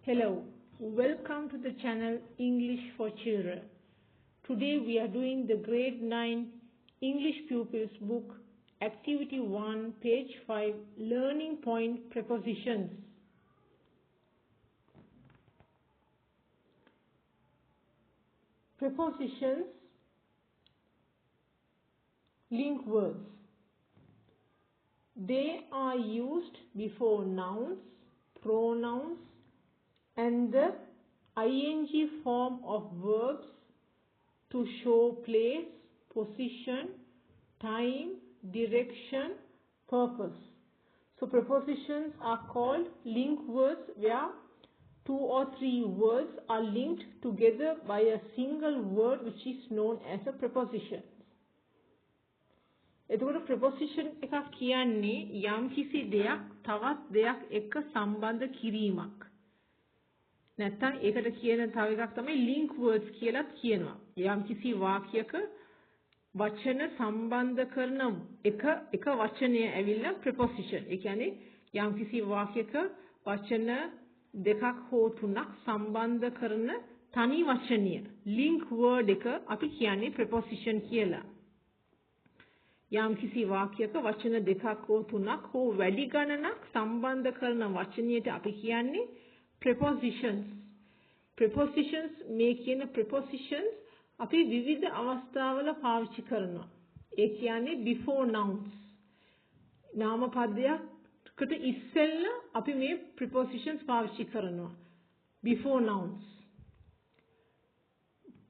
Hello, welcome to the channel English for Children. Today we are doing the grade 9 English pupils book, activity 1, page 5, learning point prepositions. Prepositions, link words. They are used before nouns, pronouns, and the ing form of verbs to show place, position, time, direction, purpose. So prepositions are called link words where two or three words are linked together by a single word which is known as a preposition. එතකොට ප්‍රොපොසිෂන් එකක් කියන්නේ යම් කිසි දෙයක් තවත් දෙයක් එක්ක සම්බන්ධ කිරීමක්. නැත්නම් ඒකට කියන තව එකක් තමයි link words කියලාත් කියනවා. යම් කිසි වාක්‍යයක වචන සම්බන්ධ කරන එක වචනය ඇවිල්ලා preposition. ඒ කියන්නේ යම් කිසි වාක්‍යයක වචන දෙකක් හෝ තුනක් සම්බන්ධ කරන තනි වචනය link word එක අපි කියන්නේ preposition කියලා. යම් කිසි වාක්‍යයක වචන දෙකක් හෝ තුනක් හෝ වැඩි ගණනක් සම්බන්ධ කරන වචනයට අපි කියන්නේ prepositions. Prepositions මේ කියන prepositions අපි විවිධ අවස්ථාවල පාවිච්චි කරනවා. ඒ කියන්නේ before nouns. නාම පදයකට ඉස්සෙල්ලා අපි මේ prepositions පාවිච්චි කරනවා. Before nouns.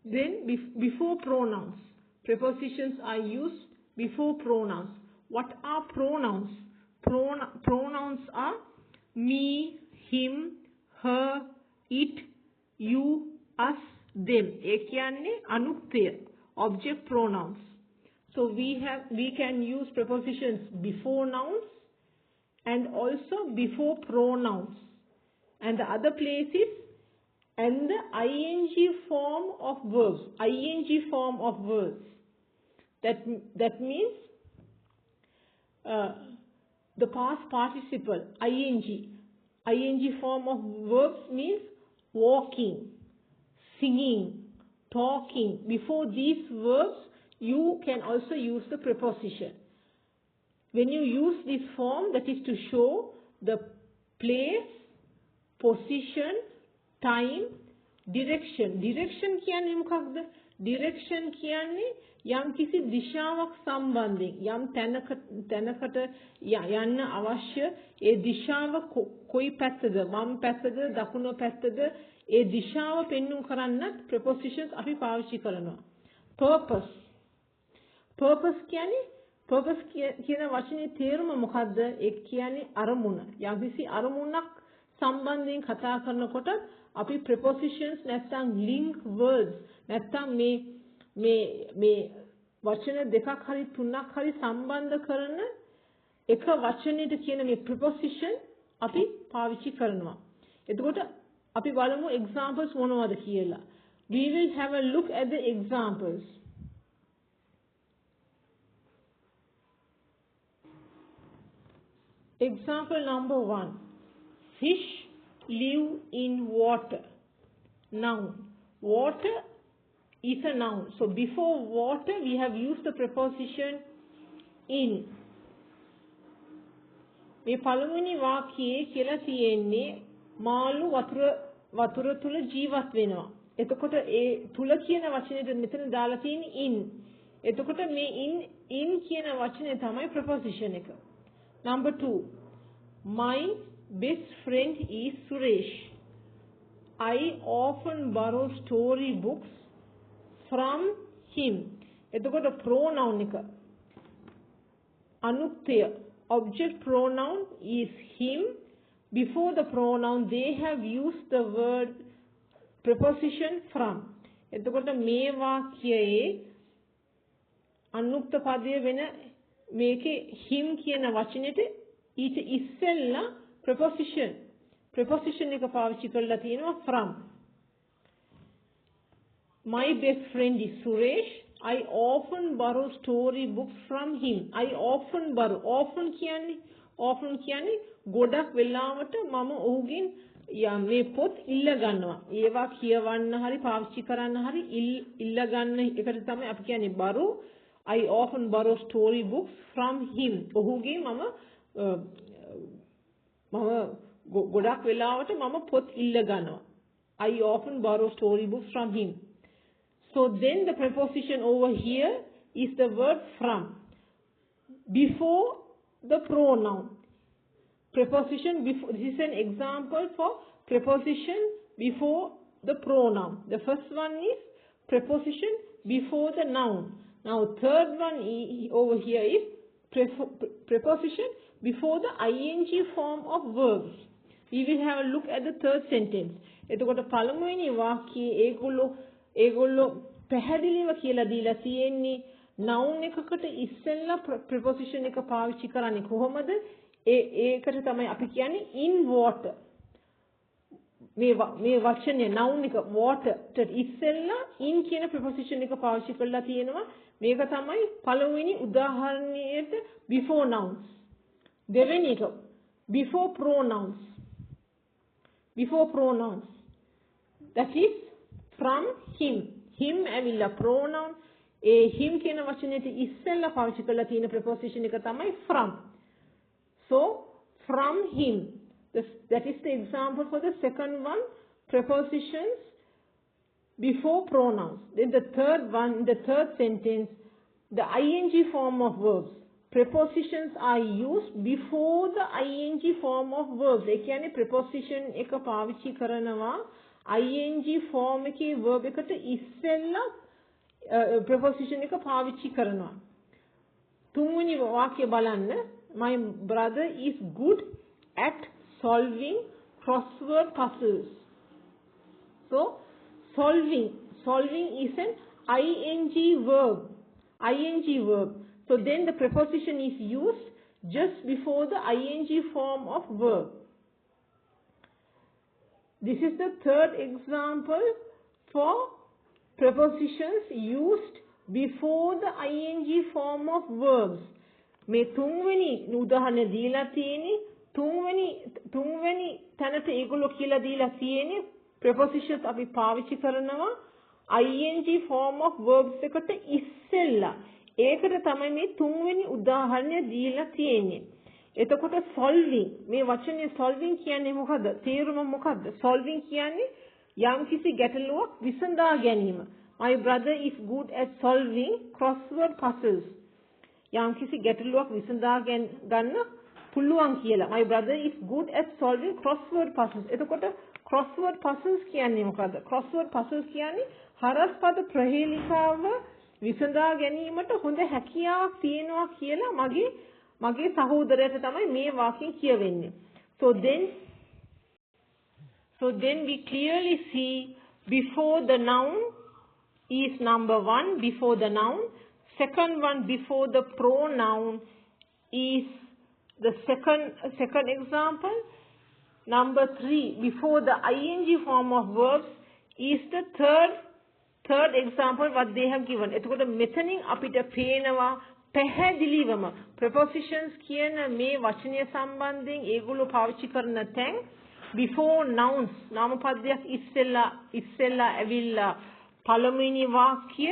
Then before pronouns. Prepositions are used before pronouns. What are pronouns? Pronouns are me, him, her, it, you, us, them. ඒ කියන්නේ අනුක්තය, object pronouns. So we can use prepositions before nouns and also before pronouns. And the other places and the ing form of verbs. Ing form of verbs. That means the past participle, ing. Ing form of verbs means walking, singing, talking. Before these verbs, you can also use the preposition. When you use this form, that is to show the place, position, time, direction. Direction කියන්නේ මොකක්ද? Direction කියන්නේ යම් කිසි දිශාවක් සම්බන්ධයෙන් යම් තැනකට යන්න අවශ්‍ය ඒ දිශාව කොයි පැත්තද වම් පැත්තද දකුණු පැත්තද ඒ දිශාව පෙන්වුම් කරන්නත් prepositions අපි පාවිච්චි කරනවා. Purpose කියන වචනේ තේරුම මොකද්ද? ඒ කියන්නේ අරමුණ. යම් කිසි අරමුණක් සම්බන්ධයෙන් කතා කරනකොට අපි prepositions නැත්නම් link words නැත්නම් මේ වචන දෙකක් හරි තුනක් හරි සම්බන්ධ කරන එක වචනෙට කියන මේ preposition අපි පාවිච්චි කරනවා. එතකොට අපි බලමු examples මොනවද කියලා. We will have a look at the examples. Example number 1. Fish live in water. Noun. Water is a noun. So before water we have used the preposition in. මේ පළමුවෙනි වාක්‍යයේ කියලා තියෙන්නේ මාළු වතුර තුල ජීවත් වෙනවා. එතකොට ඒ තුල කියන වචනේට මෙතන දාලා තියෙන්නේ in. එතකොට මේ in කියන වචනේ තමයි preposition එක. Number 2. My best friend is Suresh. I often borrow story books from him. එතකොට pronoun එක අනුක්තය object pronoun is him. Before the pronoun they have used the word preposition from. එතකොට මේ වාක්‍යයේ අනුක්ත පදය වෙන මේකේ him කියන වචනෙට ඊට ඉස්සෙල්ලා preposition එක පාවිච්චි කරලා තියෙනවා from. My best friend is Suresh. I often borrow story books from him. I often borrow. Often කියන්නේ ගොඩක් වෙලාවට මම ඔහුගෙන් යම් මේ පොත් ඉල්ල ගන්නවා. ඒවා කියවන්න හරි පාවිච්චි කරන්න හරි ඉල්ල ගන්න එකට තමයි අපි කියන්නේ borrow. I often borrow story books from him. ඔහුගේ මම ගොඩක් වෙලාවට මම පොත් ඉල්ල ගන්නවා. I often borrow story books from him. So then the preposition over here is the word from before the pronoun. Preposition before, this is an example for preposition before the pronoun. The first one is preposition before the noun. Now third one over here is preposition before the ing form of verbs. We will have a look at the third sentence. එතකොට පළමුවෙනි වාක්‍යයේ ඒගොල්ලෝ පැහැදිලිව කියලා දීලා තියෙන්නේ noun එකකට ඉස්සෙල්ලා preposition එක පාවිච්චි කරන්නේ කොහොමද? ඒකට තමයි අපි කියන්නේ in water. මේ වචනේ noun එක water ඉස්සෙල්ලා in කියන preposition එක පාවිච්චි කරලා තියෙනවා. මේක තමයි පළවෙනි උදාහරණයට before nouns. දෙවෙනි එක before pronouns. Before pronouns. That is from him. Him ඇවිල්ලා pronoun. him කියන වචනයට ඉස්සෙල්ලා පාවිච්චි කරලා තියෙන preposition එක තමයි from. So from him. That is the example for the second one, prepositions before pronouns. Then the third one, the third sentence, the ing form of verbs. Prepositions are used before the ing form of verbs. ඒ කියන්නේ preposition එක පාවිච්චි කරනවා ing form එකේ verb එකට ඉස්සෙල්ලා preposition එක පාවිච්චි කරනවා. තුන්වෙනි වාක්‍ය බලන්න. My brother is good at solving crossword puzzles. So solving is an ing verb. So then the preposition is used just before the ing form of verb. This is the third example for prepositions used before the ing form of verbs. මේ තුන්වෙනි උදාහරණය දීලා තියෙන්නේ තුන්වෙනි තැනට ඒගොල්ලෝ කියලා දීලා තියෙන්නේ prepositions අපි පාවිච්චි කරනවා ing form of verbs එකට ඉස්සෙල්ලා. ඒකට තමයි මේ තුන්වෙනි උදාහරණය දීලා තියෙන්නේ. එතකොට solving මේ වචනේ solving කියන්නේ මොකද්ද? තේරුම මොකද්ද? solving කියන්නේ යම්කිසි ගැටලුවක් විසඳා ගැනීම. My brother is good at solving crossword puzzles. යම්කිසි ගැටලුවක් විසඳා ගන්න පුළුවන් කියලා. My brother is good at solving crossword puzzles. එතකොට crossword puzzles කියන්නේ මොකද්ද? crossword puzzles කියන්නේ හරස්පද ප්‍රහේලිකාව විසඳා ගැනීමට හොඳ හැකියාවක් තියෙනවා කියලා මගේ සහෝදරයට තමයි මේ වාක්‍යයෙන් කියවෙන්නේ. So then we clearly see before the noun is number 1 before the noun. Second one before the pronoun is the second example. Number 3 before the ing form of verbs is the third example what they have given. එතකොට මෙතනින් අපිට පේනවා පැහැදිලිවම prepositions කියන මේ වචනය සම්බන්ධයෙන් ඒගොල්ලෝ පාවිච්චි කරන තැන් before nouns නාමපදයක් ඉස්සෙල්ලා ඇවිල්ලා පළවෙනි වාක්‍ය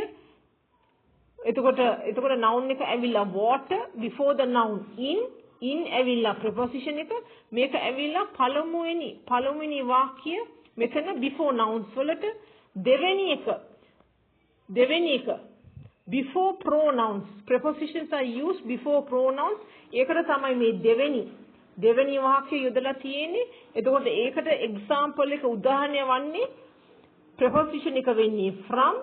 එතකොට noun එක ඇවිල්ලා water before the noun in ඇවිල්ලා preposition එක මේක ඇවිල්ලා පළමුවෙනි වාක්‍ය මෙතන before nouns වලට දෙවෙනි එක before pronouns prepositions are used before pronouns ඒකට තමයි මේ දෙවෙනි වාක්‍ය යොදලා තියෙන්නේ. එතකොට ඒකට example එක උදාහරණය වන්නේ preposition එක වෙන්නේ from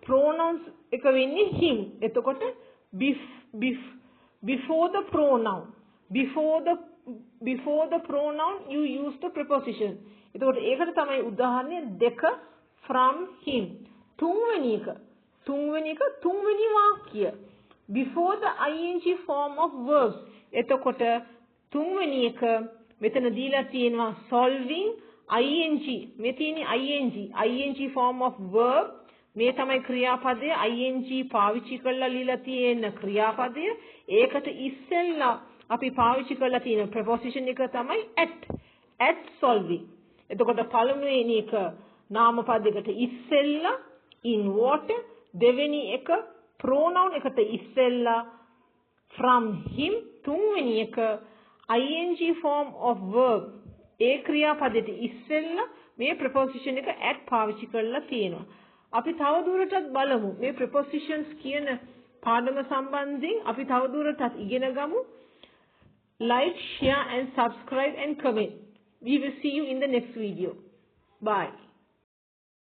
pronouns එක වෙන්නේ him. එතකොට before the pronoun you use the preposition. එතකොට ඒකට තමයි උදාහරණය දෙක from him. තුන්වෙනි වාක්‍ය before the ing form of verbs. එතකොට තුන්වෙනි එක මෙතන දීලා තියෙනවා solving ing මේ තියෙන්නේ ing form of verb මේ තමයි ක්‍රියාපදය ing පාවිච්චි කරලා ලියලා තියෙන ක්‍රියාපදය. ඒකට ඉස්සෙල්ලා අපි පාවිච්චි කරලා තියෙන preposition එක තමයි at solving. එතකොට පළමුවෙනි එක නාමපදයකට ඉස්සෙල්ලා in water, දෙවෙනි එක pronoun එකට ඉස්සෙල්ලා from him, තුන්වෙනි එක ing form of verb ඒ ක්‍රියාපදයට ඉස්සෙල්ලා මේ preposition එක at පාවිච්චි කරලා තියෙනවා. අපි තව දුරටත් බලමු මේ prepositions කියන පාඩම සම්බන්ධයෙන් අපි තව දුරටත් ඉගෙන ගමු. Like, share and subscribe and comment. We will see you in the next video. Bye.